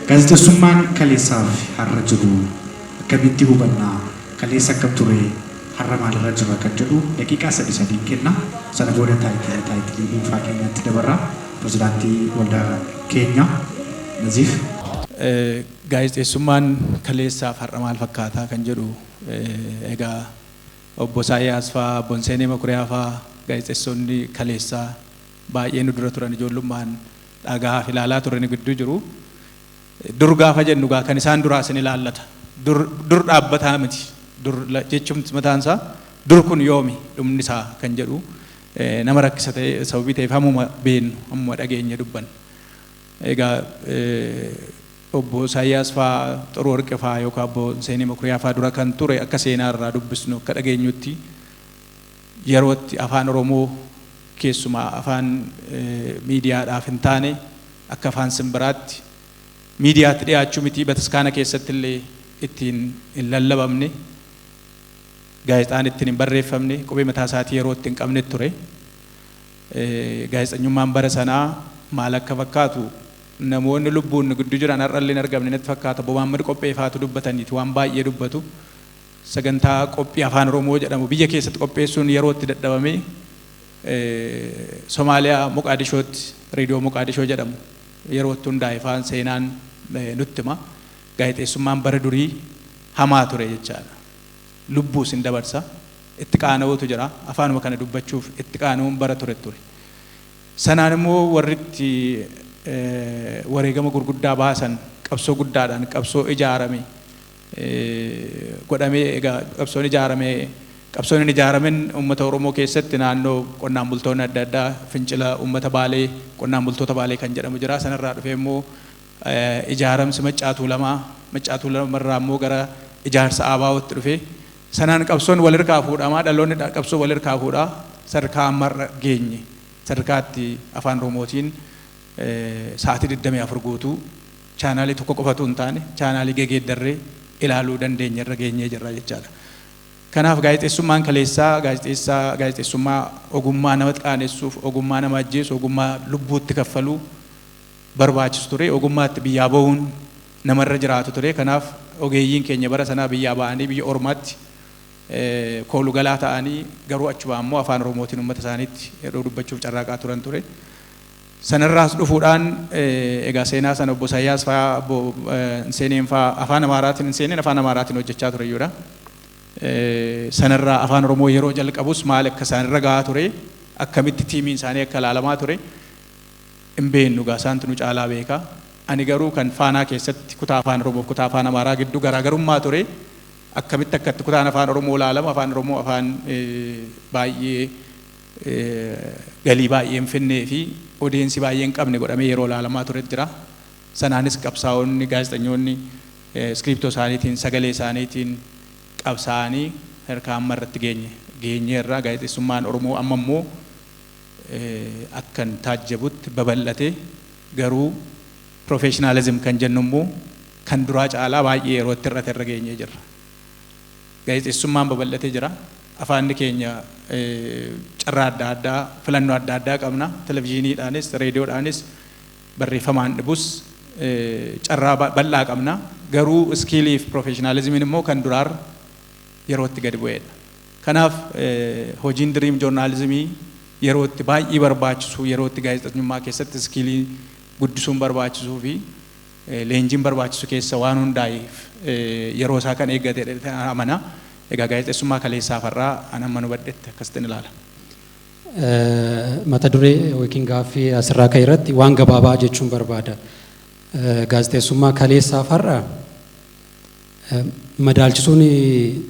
gaazexeessummaan kaleessaaf har'a jiru akkamitti hubanna kaleessa akkam ture har'a maalirra jira kan jedhu daqiiqaa sadii kenna sana booda taayitilii dhuunfaa keenyatti dabarra pirezidaantii waldaa keenya Naziif. Gaazexeessummaan kaleessaaf har'a maal fakkaataa kan jedhu egaa obbo Isaayyaas fa'aa obbo Seenee Makuriyaa fa'aa gaazexeessonni kaleessaa baay'ee nu dura turan ijoollummaan dhagaa fi ilaalaa turan gidduu jiru. Dur gaafa jennu gaa kan isaan duraa isin ilaallata. Dur dhaabbataa miti. Dur jechuun mataan isaa dur kun yoomi dhumni isaa kan jedhu nama rakkisa ta'e sababii ta'eef hammuma beenu hammuma dhageenya dubban. Egaa obbo Isaayyaas fa'aa Xuruu Warqee fa'aa yookaan obbo Seenee Makuriyaa fa'aa dura kan ture akka seenaa irraa dubbisnu akka dhageenyutti yerootti afaan Oromoo keessumaa afaan miidiyaadhaaf hin taane akka afaan simbiraatti miidiyaatti dhiyaachuu miti bataskaana keessatti illee ittiin hin lallabamne gaazexaan ittiin hin barreeffamne qubee mataa isaatii yeroo ittiin qabne ture. Gaazexeessummaan bara sanaa maal akka fakkaatu namoonni lubbuun gidduu jiran har'allee hin argamne natti fakkaata. Obbo Mahammad Qopheefaatu dubbataniiti waan baay'ee dubbatu. Sagantaa qophii afaan Oromoo jedhamu biyya keessatti qopheessuun yeroo itti dadhabame Somaaliyaa Moqaadishootti reediyoo Moqaadishoo jedhamu yeroo itti hundaa'e faan seenaan nutti hima. Gaazexeessummaan bara durii hamaa ture jechaadha. Lubbuus hin dabarsa. Itti qaana'uutu jira. Afaanuma kana dubbachuuf itti qaana'uun bara ture. Sanaan immoo warri itti wareegama gurguddaa baasan qabsoo guddaadhaan qabsoo ijaarame godhamee egaa qabsoon hin ijaaramin uummata Oromoo keessatti naannoo qonnaan bultoonni adda addaa fincila uummata Baalee qonnaan bultoota Baalee kan jedhamu jira. Sanarraa dhufee immoo ijaaramsi Maccaatuu lamarraa immoo gara ijaarsa Abaawootti dhufee sanaan qabsoon wal hirkaa fuudhamaa dhaloonni qabsoo wal hirkaa fuudhaa sadarkaa ammarra geenye sadarkaatti afaan Oromootiin sa'aatii 24 guutuu chaanaalii tokko qofatu hin taane chaanaalii geeggeeddarree ilaaluu dandeenya irra geenyee jirra jechaadha. Kanaaf gaazexeessummaan kaleessaa gaazexeessummaa ogummaa nama qaanessuuf ogummaa nama ajjeesu ogummaa lubbuutti kaffaluu barbaachisu ture ogummaatti biyyaa bahuun namarra jiraatu ture. Kanaaf ogeeyyiin keenya bara sanaa biyyaa ba'anii biyya ormaatti kooluu galaa ta'anii garuu achuma ammoo afaan Oromootiin uummata isaaniitti yeroo dubbachuuf carraaqaa turan ture. Sanarraas dhufuudhaan egaa seenaa sana obbo Isaayyaas fa'aa obbo Seeneen fa'aa afaan Amaaraatiin hojjechaa ture jechuudha. Sanarraa afaan Oromoo yeroo jalqabus maal akka isaanirra gahaa ture akkamitti tiimiin isaanii akka ilaalamaa ture hin beeknu gaa isaantu nu caalaa beeka. Ani garuu kan faanaa keessatti kutaa afaan Oromoo kutaa afaan Amaaraa gidduu garaagarummaa ture akkamitti akkatti kutaan afaan Oromoo ilaalama afaan Oromoo afaan baay'ee galii baay'ee hin finnee fi odeensi baay'ee hin qabne godhamee yeroo ilaalamaa ture jira. Sanaanis qabsaa'onni gaazexeessitoonni iskiriiptoo isaaniitiin sagalee isaaniitiin qabsaa'anii harka amma irratti geenye irraa gaazexeessummaan Oromoo amma immoo akkan taajjabutti babal'ate garuu professionalism kan jennu immoo kan duraa caalaa baay'ee yeroo itti irra geenyee jirra. Gaazexeessummaan babal'atee jira. Afaanni keenya carraa adda addaa filannoo adda addaa qabna. Televezyiiniidhaanis reediyoodhaanis barreeffamaan dhibus carraa bal'aa qabna. Garuu iskiilii fi professionalismiin immoo kan duraarra yeroo itti gadi bu'eedha. Kanaaf hojiin diriim joornaalizimii yeroo itti baay'ee barbaachisu yeroo itti gaazexeessummaa keessatti iskiilii guddisuun barbaachisuu fi leenjiin barbaachisu keessa waan hundaa'eef yeroo isaa kan eeggatee amana. Egaa gaazexeessummaa kaleessaaf har'aa anamma nu badhetti akkasitti ilaala. Mata duree yookiin gaaffii asirraa ka'e irratti waan gabaabaa jechuun barbaada. Gaazexeessummaa kaleessaaf har'aa madaalchisuun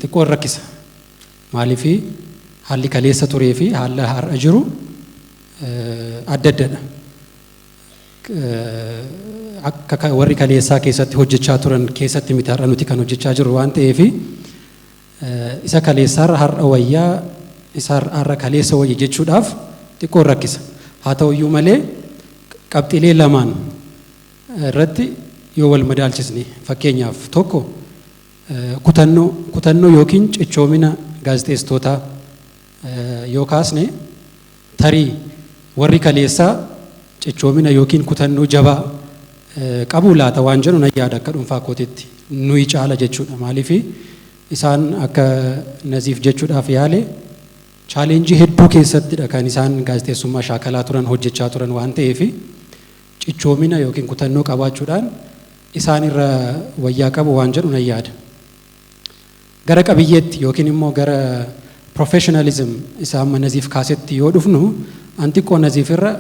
xiqqoo rakkisa. Maaliif haalli kaleessa turee fi haalli har'a jiru adda addadha. Akka warri kaleessaa keessatti hojjechaa turan keessatti miti har'a nuti kan hojjechaa jiru waan ta'eef isa kaleessaarra har'a wayyaa isa har'a kaleessa wayya jechuudhaaf xiqqoo rakkisa. Haa ta'uyyuu malee qabxiilee lamaan irratti yoo wal madaalchisne fakkeenyaaf tokko kutannoo yookiin cichoomina gaazexeessitootaa yoo kaasne tarii warri kaleessaa cichoomina yookiin kutannoo jabaa qabuu laata waan jedhu na yaada akka dhuunfaa kootitti nuyi caala jechuudha. Maaliif isaan akka Naziif jechuudhaaf yaale chaalenjii hedduu keessattidha kan isaan gaazexeessummaa shaakalaa turan hojjechaa turan waan ta'eef cichoomina yookiin kutannoo qabaachuudhaan isaan irra wayyaa qabu waan jedhu na yaada. Gara qabiyyeetti yookiin immoo gara professionalism isaan Naziif kaasetti yoo dhufnu an xiqqoo Naziif irra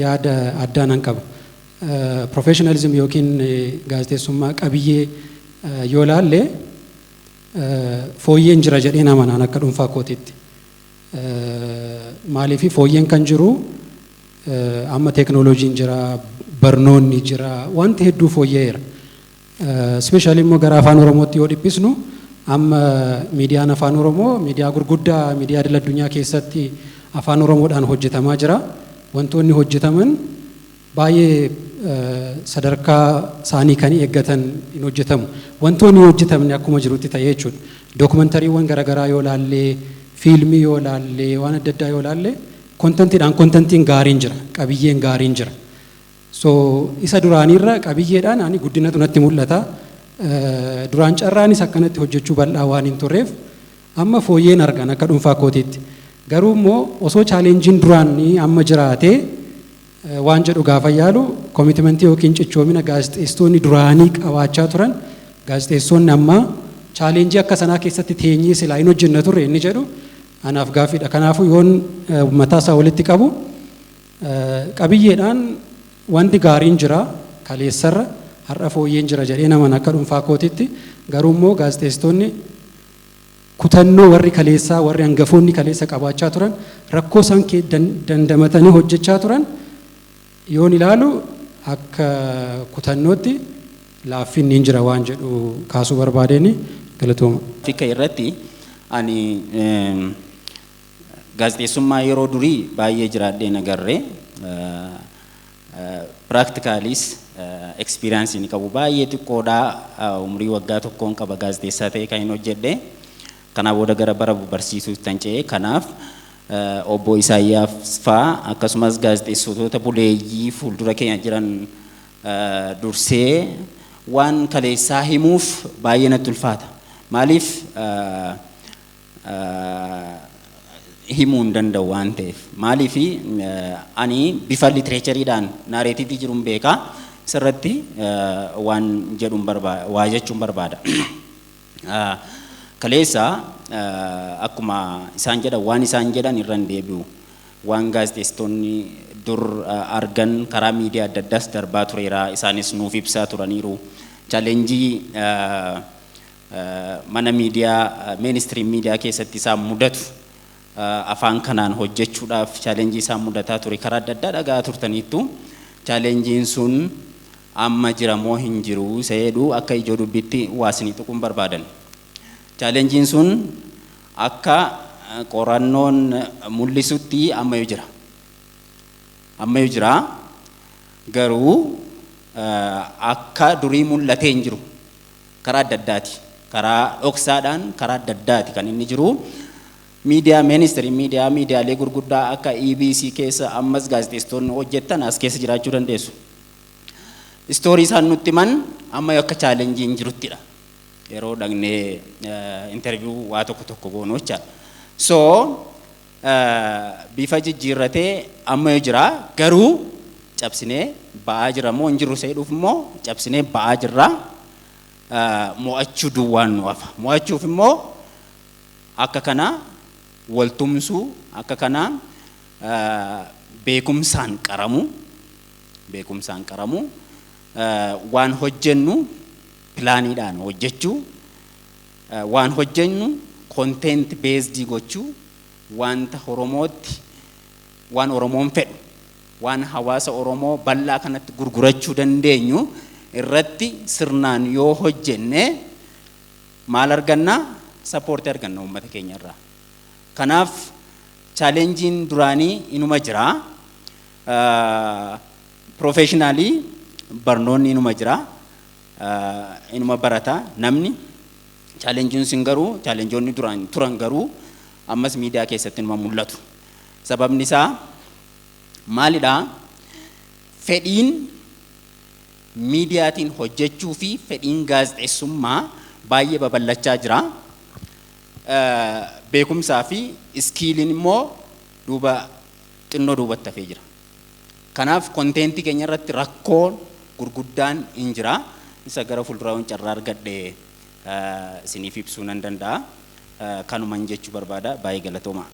yaada addaa nan qaba. Professionalism yookiin gaazexeessummaa qabiyyee yoo laalle fooyyeen jira jedhee namanaan akka dhuunfaa kootitti. Maaliif fooyyeen kan jiru amma teeknooloojiin jira, barnoonni jira, wanti hedduu fooyyeera. Ispeeshaalii immoo gara afaan Oromootti yoo dhiphisnu amma miidiyaan afaan Oromoo miidiyaa gurguddaa miidiyaa idil addunyaa keessatti afaan Oromoodhaan hojjetamaa jira. Wantoonni hojjetaman baay'ee sadarkaa isaanii kan eeggatan hin hojjetamu. Wantoonni hojjetamne akkuma jirutti ta'ee jechuudha. Dookumantariiwwan garaagaraa yoo laallee, fiilmii yoo laallee, waan adda addaa yoo laallee, kontentiin gaariin jira, qabiyyeen gaariin jira. So isa duraaniirra qabiyyeedhaan ani guddinatu natti mul'ata. Duraan carraanis akkanatti hojjechuu bal'aa waan hin turreef amma fooyyeen argan akka dhuunfaa kootiitti. Garuu immoo osoo chaalenjiin duraan amma jiraatee waan jedhu gaafa yaalu koomitimentii yookiin cichoomina gaazexeessitoonni duraanii qabaachaa turan gaazexeessonni ammaa chaalenjii akka sanaa keessatti teenyee silaa hin hojjenna turre inni jedhu anaaf gaaffiidha. Kanaafuu yoon mataa isaa walitti qabu qabiyyeedhaan wanti gaariin jira kaleessarra har'a fooyyeen jira jedhee naman akka dhuunfaa kootitti. Garuu immoo gaazexeessitoonni kutannoo warri kaleessaa warri hangafoonni kaleessa qabaachaa turan rakkoo isaan dandamatanii hojjechaa turan yoon ilaalu akka kutannootti laaffinni hin jira waan jedhu kaasuu barbaadeen galatooma. Fikka irratti ani gaazexeessummaa yeroo durii baay'ee jiraadhee nagarree practicalis experience ni qabu baay'ee xiqqoodhaa umrii waggaa tokkoon qaba gaazexeessaa ta'e kan hin hojjedhe. Kana booda gara bara barsiisuutti tanca'ee kanaaf obbo Isaayyaaf faa akkasumas gaazexeessitoota buleeyyii fuuldura keenya jiran dursee waan kaleessaa himuuf baay'ee natti ulfaata. Maaliif himuu hin danda'u waan ta'eef. Maaliif ani bifa litireechariidhaan naareetiivii jiruun beekaa sirratti waan jedhuun barbaada waa jechuun barbaada. Kaleessa akkuma isaan jedhan waan isaan jedhan irra hin deebi'u. Waan gaazexeessitoonni dur argan karaa miidiyaa adda addaas darbaa tureera isaanis nuuf ibsaa turaniiru. Chaalenjii mana miidiyaa ministirii miidiyaa keessatti isaan mudatu afaan kanaan hojjechuudhaaf chaalenjii isaan mudataa ture karaa adda addaa dhagaa turtaniittu. Chaalenjiin sun amma jira moo hin jiru seeduu akka ijoo dubbitti waasni tuquun barbaadan. Chaalenjiin sun akka qorannoon mul'isutti ammayyuu jira. Ammayyuu jira garuu akka durii mul'atee hin jiru karaa adda addaati. Karaa dhoksaadhaan karaa adda addaati kan inni jiru. Miidiyaa ministirii miidiyaalee gurguddaa akka EBC keessa ammas gaazexeessitoonni hojjettan as keessa jiraachuu dandeessu. Istoorii isaan nutti himan ammayyuu akka chaalenjiin jiruttidha. Yeroo dhagnee interview waa tokko goonu jechaadha. So bifa jijjiirratee ammayyuu jira garuu cabsinee ba'aa jira moo hin jirru seedhuuf immoo cabsinee ba'aa jirra mo'achuu duwwaan nu hafa. Mo'achuuf immoo akka kana waltumsuu akka kana beekumsaan qaramu waan hojjennu pilaaniidhaan hojjechuu waan hojjennu content based gochuu wanta Oromootti waan Oromoon fedhu waan hawaasa Oromoo bal'aa kanatti gurgurachuu dandeenyu irratti sirnaan yoo hojjenne maal arganna support arganna uummata keenya irraa. Kanaaf chaalenjiin duraanii inuma jira. Professionally barnoonni inuma jira. Inuma barata namni chaalenjiin sun garuu chaalenjoonni duraan turan garuu ammas miidiyaa keessatti inuma mul'atu. Sababni isaa maalidhaa? Fedhiin miidiyaatiin hojjechuu fi fedhiin gaazexeessummaa baay'ee babal'achaa jira. Beekumsaa fi iskiiliin immoo xinnoo duubatti hafee jira. Kanaaf konteentii keenya irratti rakkoon gurguddaan hin jira. Isa gara fuulduraan carraa argadhee isiniif ibsuu nan danda'a. Kanumaan jechuu barbaada. Baay'ee galatooma.